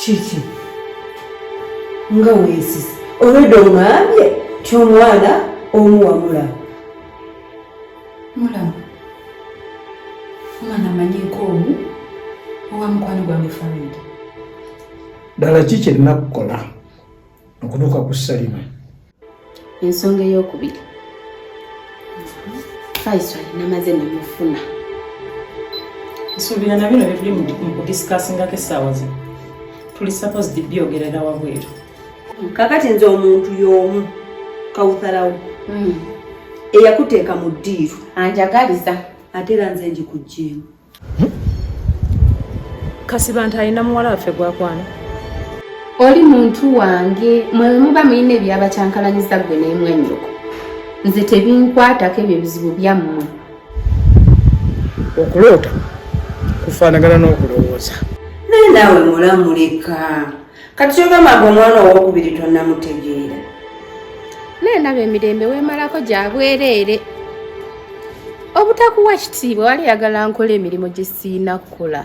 Kiki nga weesisi olwedde omwambye ky'omwana omuwamula mulamu omwana amanyiiko omu owa mukwano gwange Farid. ddala ki kyerina kukola okutuuka ku Salima? Ensonga ey'okubiri, Faisal namaze nemufuna. Nsuubira na bino bye tuli mu kudisikaasingako essaawa zino tuli supposed byogerera wabweru. Kakati nze omuntu y'omu kawuthalawo eyakuteeka mu ddiiru Anjagaliza ate era nze njikuggyeemu. Kasibanta alina muwala waffe gwakwana. oli muntu wange mwe muba mulina ebyabakyankalanyiza gwe n'emwannyoko. Nze tebinkwatako ebyo bizibu byammwe. Okuloota kufaanagana n'okulowooza. Naye naawe mulamuleka kati kyogamaga omwana owokubiri tonnamutegeera. Naye ndaba emirembe weemalako gya bwereere. Obutakuwa kitiibwa wali yagala nkola emirimu gye sirina kukola.